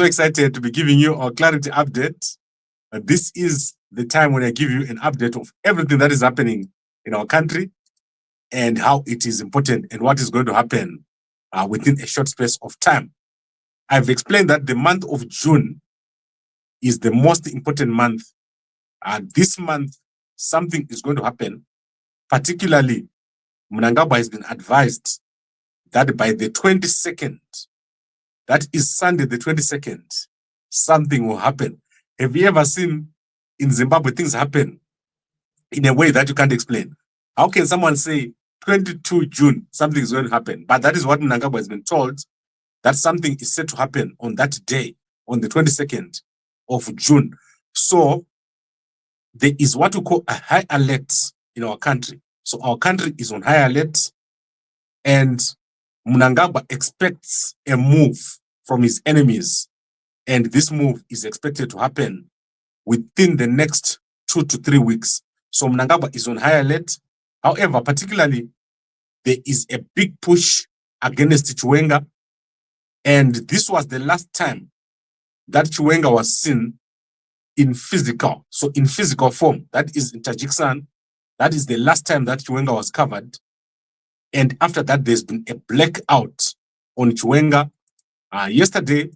So excited to be giving you our clarity update. This is the time when I give you an update of everything that is happening in our country and how it is important and what is going to happen within a short space of time. I've explained that the month of June is the most important month. This month, something is going to happen. Particularly, Mnangagwa has been advised that by the 22nd, that is Sunday the 22nd, something will happen. Have you ever seen in Zimbabwe things happen in a way that you can't explain? How can someone say 22 June, something is going to happen? But that is what Mnangagwa has been told, that something is set to happen on that day, on the 22nd of June. So there is what we call a high alert in our country. So our country is on high alert, and Mnangagwa expects a move from his enemies. And this move is expected to happen within the next 2 to 3 weeks. So Mnangagwa is on high alert. However, particularly, there is a big push against Chiwenga. And this was the last time that Chiwenga was seen in physical. So in physical form, that is in Tajikistan. That is the last time that Chiwenga was covered. And after that, there's been a blackout on Chiwenga. Yesterday,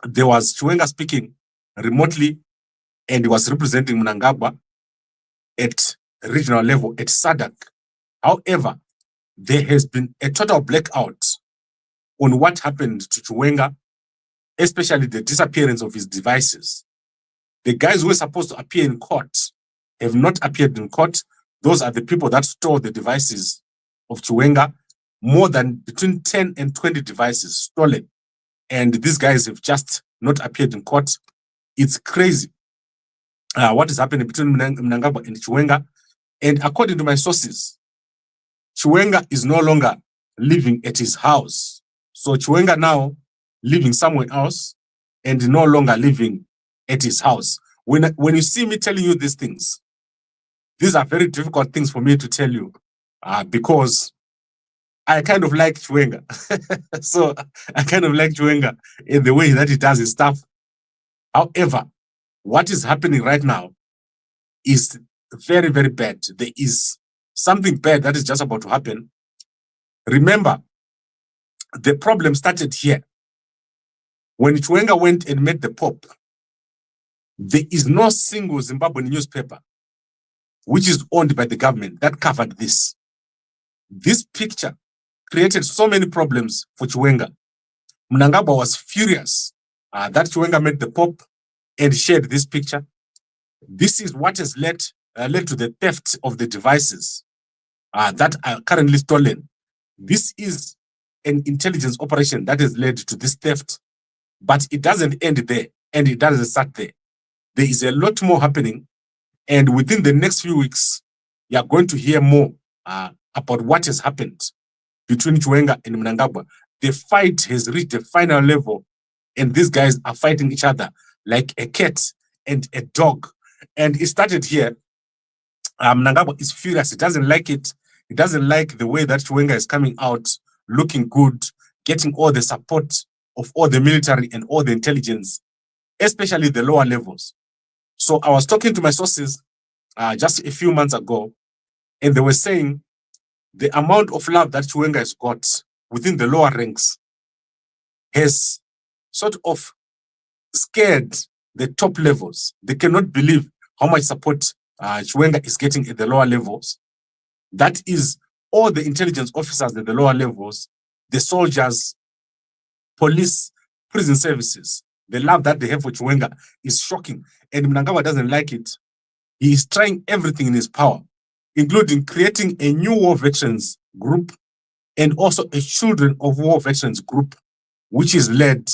there was Chiwenga speaking remotely, and he was representing Mnangagwa at regional level at SADC. However, there has been a total blackout on what happened to Chiwenga, especially the disappearance of his devices. The guys who were supposed to appear in court have not appeared in court. Those are the people that store the devices of Chiwenga. More than between 10 and 20 devices stolen. And these guys have just not appeared in court. It's crazy what is happening between Mnangagwa and Chiwenga. And according to my sources, Chiwenga is no longer living at his house. So Chiwenga now living somewhere else and no longer living at his house. When you see me telling you these things, these are very difficult things for me to tell you because I kind of like Chiwenga. So I kind of like Chiwenga in the way that he does his stuff. However, what is happening right now is very, very bad. There is something bad that is just about to happen. Remember, the problem started here. When Chiwenga went and met the Pope, there is no single Zimbabwean newspaper which is owned by the government that covered this. This picture created so many problems for Chiwenga. Mnangagwa was furious that Chiwenga met the Pope and shared this picture. This is what has led to the theft of the devices that are currently stolen. This is an intelligence operation that has led to this theft, but it doesn't end there and it doesn't start there. There is a lot more happening, and within the next few weeks, you are going to hear more about what has happened between Chiwenga and Mnangagwa. The fight has reached a final level, and these guys are fighting each other like a cat and a dog. And it started here. Mnangagwa is furious. He doesn't like it. He doesn't like the way that Chiwenga is coming out, looking good, getting all the support of all the military and all the intelligence, especially the lower levels. So I was talking to my sources just a few months ago, and they were saying the amount of love that Chiwenga has got within the lower ranks has sort of scared the top levels. They cannot believe how much support Chiwenga is getting at the lower levels. That is all the intelligence officers at the lower levels, the soldiers, police, prison services. The love that they have for Chiwenga is shocking. And Mnangagwa doesn't like it. He is trying everything in his power, including creating a new war veterans group and also a children of war veterans group, which is led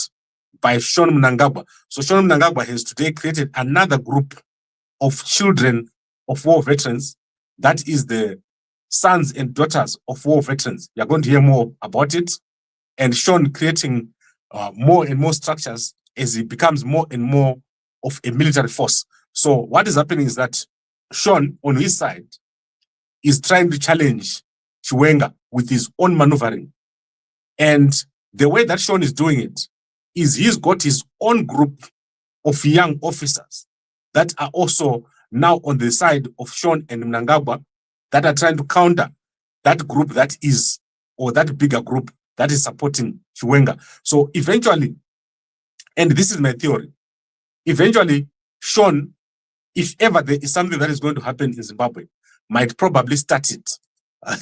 by Sean Mnangagwa. So Sean Mnangagwa has today created another group of children of war veterans. That is the sons and daughters of war veterans. You're going to hear more about it. And Sean creating more and more structures as he becomes more and more of a military force. So what is happening is that Sean, on his side, is trying to challenge Chiwenga with his own maneuvering. And the way that Sean is doing it is he's got his own group of young officers that are also now on the side of Sean and Mnangagwa that are trying to counter that group that is, or that bigger group that is supporting Chiwenga. So eventually, and this is my theory, eventually Sean, if ever there is something that is going to happen in Zimbabwe, might probably start it.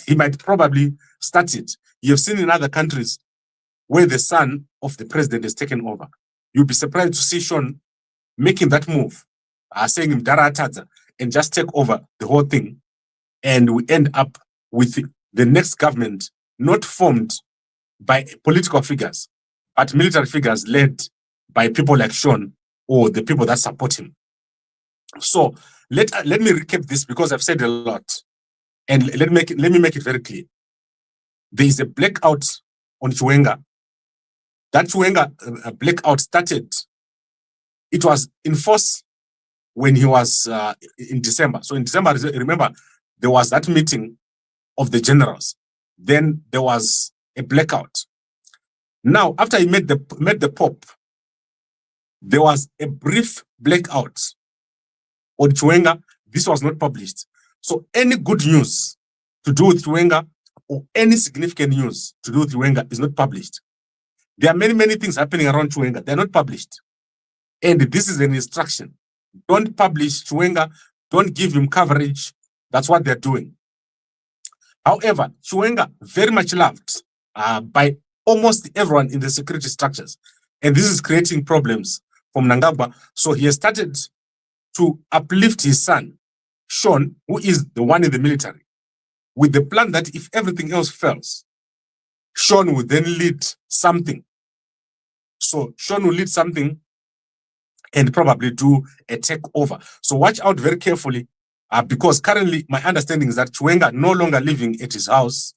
He might probably start it. You have seen in other countries where the son of the president is taken over. You'll be surprised to see Sean making that move, saying Mdara Atadza, and just take over the whole thing. And we end up with the next government not formed by political figures, but military figures led by people like Sean or the people that support him. So let me recap this because I've said a lot. And let me make it very clear. There is a blackout on Chiwenga. That Chiwenga blackout started, it was in force when he was in December. So in December, remember, there was that meeting of the generals. Then there was a blackout. Now, after he met the Pope, there was a brief blackout on Chiwenga. This was not published. So any good news to do with Chiwenga or any significant news to do with Chiwenga is not published. There are many, many things happening around Chiwenga. They're not published. And this is an instruction. Don't publish Chiwenga. Don't give him coverage. That's what they're doing. However, Chiwenga very much loved by almost everyone in the security structures. And this is creating problems for Mnangagwa. So he has started to uplift his son, Sean, who is the one in the military, with the plan that if everything else fails, Sean will then lead something. So Sean will lead something and probably do a takeover. So watch out very carefully because currently my understanding is that Chiwenga no longer living at his house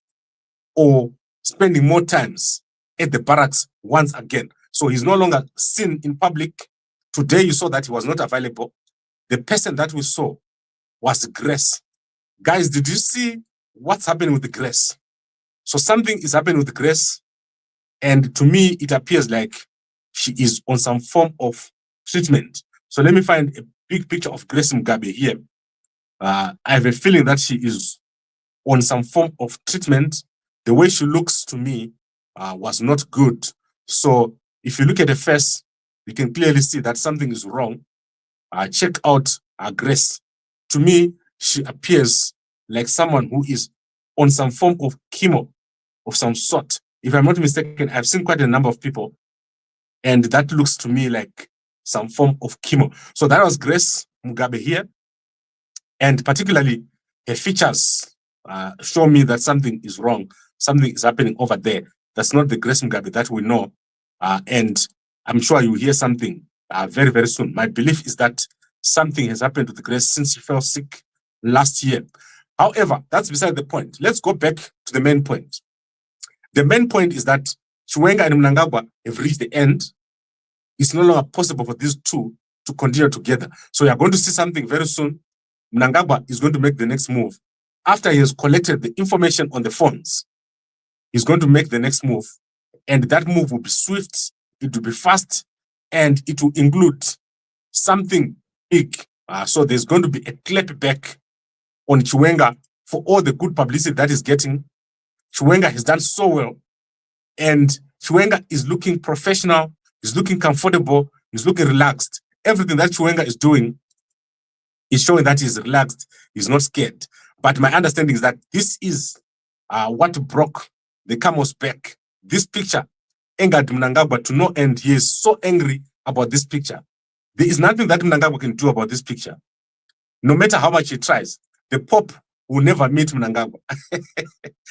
or spending more times at the barracks once again. So he's no longer seen in public. Today you saw that he was not available. The person that we saw was Grace. Guys, did you see what's happening with the Grace? So something is happening with Grace. And to me, it appears like she is on some form of treatment. So let me find a big picture of Grace Mugabe here. I have a feeling that she is on some form of treatment. The way she looks to me was not good. So if you look at the face, you can clearly see that something is wrong. Check out Grace. To me, she appears like someone who is on some form of chemo of some sort. If I'm not mistaken, I've seen quite a number of people, and that looks to me like some form of chemo. So that was Grace Mugabe here, and particularly her features show me that something is wrong. Something is happening over there. That's not the Grace Mugabe that we know, and I'm sure you hear something very, very soon. My belief is that something has happened to the Grace since she fell sick last year. However, that's beside the point. Let's go back to the main point. The main point is that Chiwenga and Mnangagwa have reached the end. It's no longer possible for these two to continue together. So you're going to see something very soon. Mnangagwa is going to make the next move. After he has collected the information on the phones, he's going to make the next move. And that move will be swift, it will be fast, and it will include something big. So there's going to be a clap back on Chiwenga for all the good publicity that he's getting. Chiwenga has done so well, and Chiwenga is looking professional, he's looking comfortable, he's looking relaxed. Everything that Chiwenga is doing is showing that he's relaxed, he's not scared. But my understanding is that this is what broke the camel's back. This picture angered Mnangagwa to no end. He is so angry about this picture. There is nothing that Mnangagwa can do about this picture. No matter how much he tries, the Pope will never meet Mnangagwa.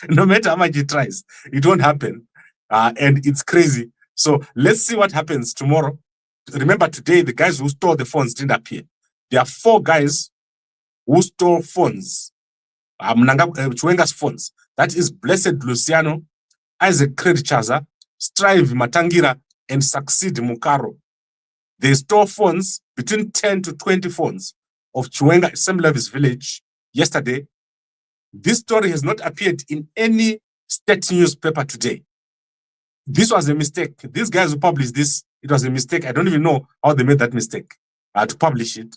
No matter how much he tries, it won't happen. And it's crazy. So let's see what happens tomorrow. Remember, today, the guys who stole the phones didn't appear. There are 4 guys who stole phones, Chiwenga's phones. That is Blessed Luciano, Isaac Kredchaza, Strive Matangira, and Succeed Mukaro. They stole phones, between 10 to 20 phones of Chiwenga Assembly village yesterday. This story has not appeared in any state newspaper today. This was a mistake. These guys who published this, it was a mistake. I don't even know how they made that mistake to publish it.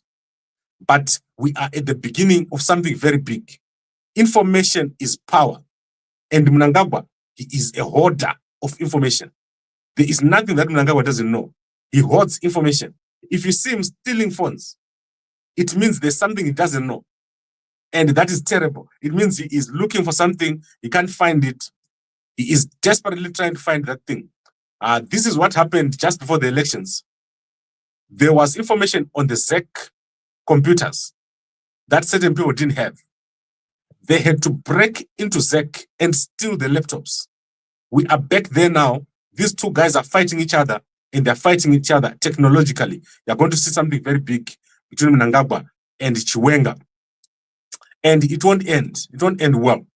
But we are at the beginning of something very big. Information is power. And Mnangagwa, he is a hoarder of information. There is nothing that Mnangagwa doesn't know. He hoards information. If you see him stealing phones, it means there's something he doesn't know. And that is terrible. It means he is looking for something, he can't find it. He is desperately trying to find that thing. This is what happened just before the elections. There was information on the ZEC computers that certain people didn't have. They had to break into ZEC and steal the laptops. We are back there now. These two guys are fighting each other, and they're fighting each other technologically. You're going to see something very big between Mnangagwa and Chiwenga. And it won't end. It won't end well.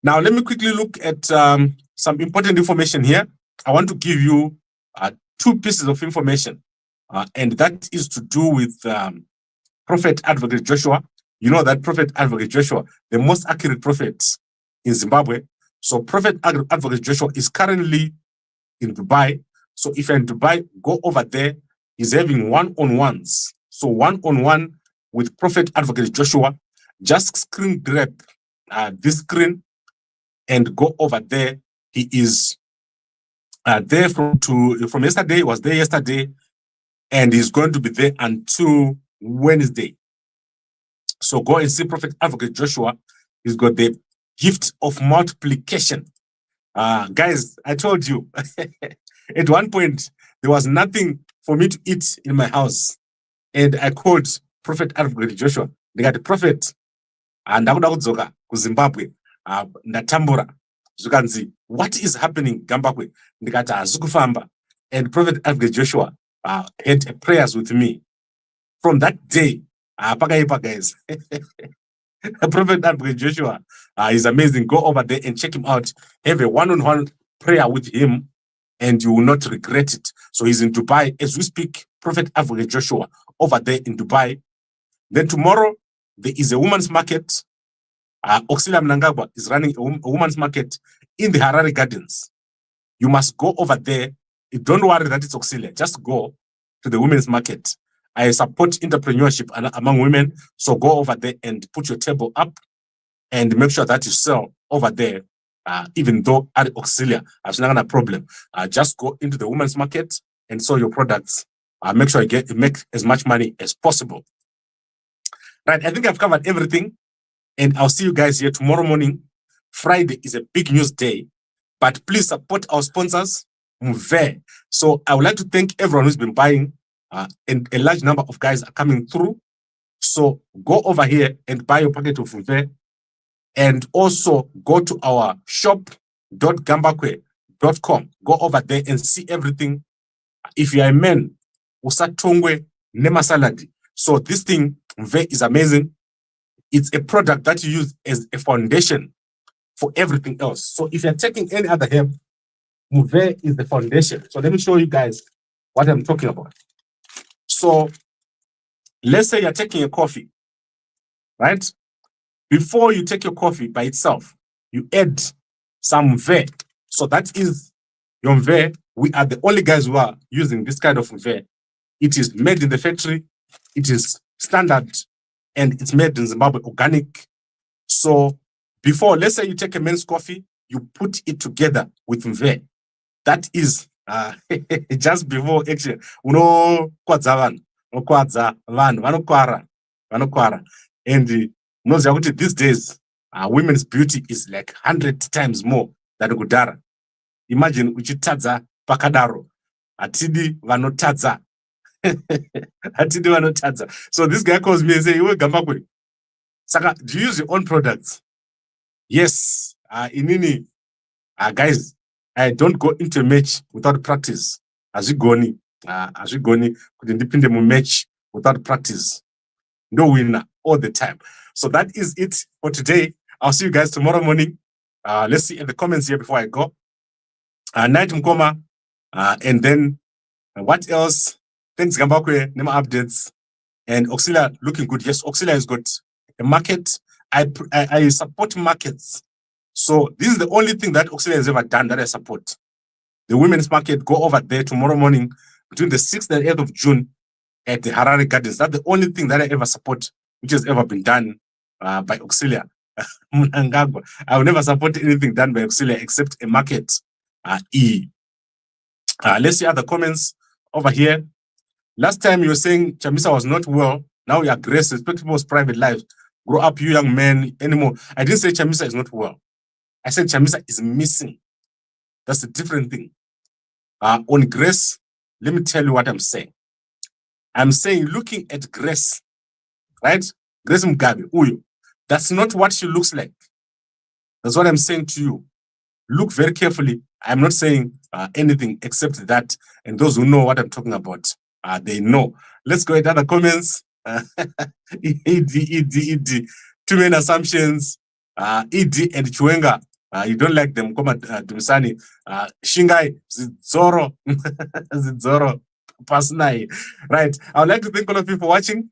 Now, let me quickly look at some important information here. I want to give you two pieces of information, and that is to do with Prophet Advocate Joshua. You know that Prophet Advocate Joshua, the most accurate prophet in Zimbabwe. So Prophet Advocate Joshua is currently in Dubai. So if you're in Dubai, go over there. He's having one-on-ones. So one-on-one with Prophet Advocate Joshua. Just screen grab this screen and go over there. He is there from yesterday. Was there yesterday, and he's going to be there until Wednesday. So go and see Prophet Advocate Joshua. He's got the gift of multiplication. Guys, I told you, at one point, there was nothing for me to eat in my house. And I called Prophet Advocate Joshua. They got the prophet, and ndakuda kudzoka kuZimbabwe, ndatambura. Zukanzi, what is happening, Gambakwe? Ndikati azukufamba. And Prophet Advocate Joshua had prayers with me. From that day, pakaipa guys. Prophet Advocate Joshua is amazing. Go over there and check him out. Have a one-on-one prayer with him, and you will not regret it. So he's in Dubai as we speak. Prophet Advocate Joshua over there in Dubai. Then tomorrow there is a woman's market. Auxilia Mnangagwa is running a woman's market in the Harare Gardens. You must go over there. Don't worry that it's Auxilia. Just go to the women's market. I support entrepreneurship among women. So go over there and put your table up and make sure that you sell over there. Even though at Auxilia, there's not a problem. Just go into the women's market and sell your products. Make sure you make as much money as possible. Right, I think I've covered everything. And I'll see you guys here tomorrow morning. Friday is a big news day. But please support our sponsors, Mve. So I would like to thank everyone who's been buying. And a large number of guys are coming through. So go over here and buy your packet of Mve. And also go to our shop.gambakwe.com. Go over there and see everything. If you are a man, usatongwe nema salad. So this thing, Mve, is amazing. It's a product that you use as a foundation for everything else. So if you're taking any other herb, Mve is the foundation. So let me show you guys what I'm talking about. So let's say you're taking a coffee, right? Before you take your coffee by itself, you add some Mve. So that is your Mve. We are the only guys who are using this kind of Mve. It is made in the factory. It is standard. And it's made in Zimbabwe, organic. So before, let's say you take a men's coffee, you put it together with Mve. That is just before action. And these days, women's beauty is like 100 times more than Gudara. Imagine uchitadza pakadaro. Atidi vanotadza. So this guy calls me and says, Gambakwe, Saka, do you use your own products? Yes. Inini, guys, I don't go into a match without practice. As we go, couldn't depend on match without practice. No winner all the time. So that is it for today. I'll see you guys tomorrow morning. Let's see in the comments here before I go. Night Mkoma, and then what else? Thanks, Gambakwe, Nema updates. And Auxilia looking good. Yes, Auxilia has got a market. I support markets. So this is the only thing that Auxilia has ever done that I support. the women's market, go over there tomorrow morning between the 6th and 8th of June at the Harare Gardens. That's the only thing that I ever support, which has ever been done by Auxilia. Mnangagwa. I will never support anything done by Auxilia except a market. Let's see other comments over here. Last time you were saying Chamisa was not well. Now you aggress, respect people's private lives. Grow up, you young men, anymore. I didn't say Chamisa is not well. I said Chamisa is missing. That's a different thing. On Grace, let me tell you what I'm saying. I'm saying looking at Grace, right? Grace Mugabe, Uyo. That's not what she looks like. That's what I'm saying to you. Look very carefully. I'm not saying anything except that. And those who know what I'm talking about, they know. Let's go at other comments. ED. Too many assumptions. ED and Chiwenga. You don't like them. Come at Dumisani. Shingai, Zoro. Zoro. Personally. Right. I would like to thank all of you for watching.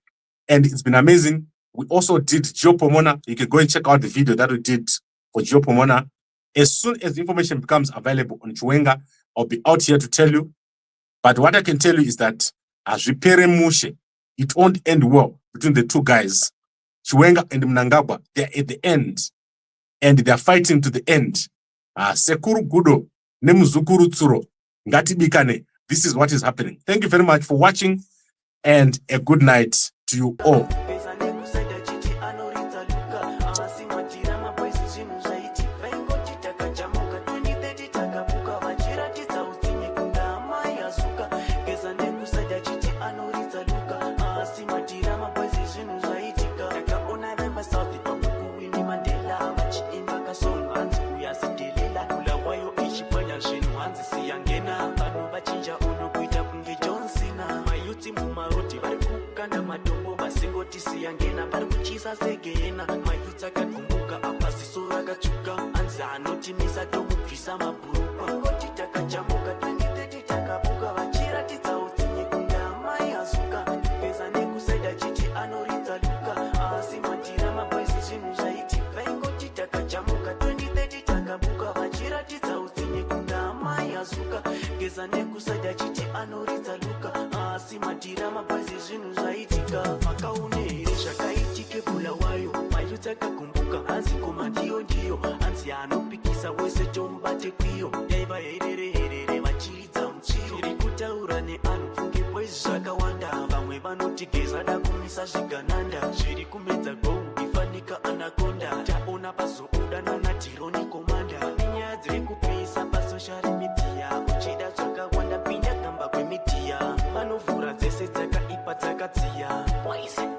And it's been amazing. We also did Geopomona. You can go and check out the video that we did for Geopomona. As soon as information becomes available on Chiwenga, I'll be out here to tell you. But what I can tell you is that as Ripere Mushe, it won't end well between the two guys. Chiwenga and Mnangagwa, they're at the end. And they're fighting to the end. Sekuru Gudo, Nemuzukuru Tsuro, Ngati Bikane. This is what is happening. Thank you very much for watching, and a good night to you all. Siyangena pari kuchisa segena mayutsa kakumbuka apa sisura kachuka anza anotimisa tomubvisa mabhurupa ngoti takajamuka 2030 takabuka vachira tidzautsinye kundama yazuka geza nekusaida chiti anoridza luka asi matira mabwezi zvinhu zvaitika ingoti takajamuka 2030 takabuka vachira tidzautsinye kundama yazuka geza nekusaida chiti anoridza luka asi matira mabwezi zvinhu zvaitika makaune zvakaitike pula wayo mayuta kakumbuka hanzi koma ndiyo hanzi anopikisa wese tombate kwiyo yaiva herere vachiridza muchiro iri kutaura neanhu pfunge bwezi zvakawanda vamwe vanotigeza da kumisa zvigananda zviri kumedza gou ifanika anakonda taona pazouda nanatironi komanda nenyaya dziri kupisa pasocial media uchida zvakawanda pinda kamba kwemidiya vanovhura dzese dzakaipa dzakadziya waise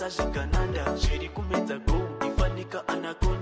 zvigananda zviri kumedza gou ifanika anakonda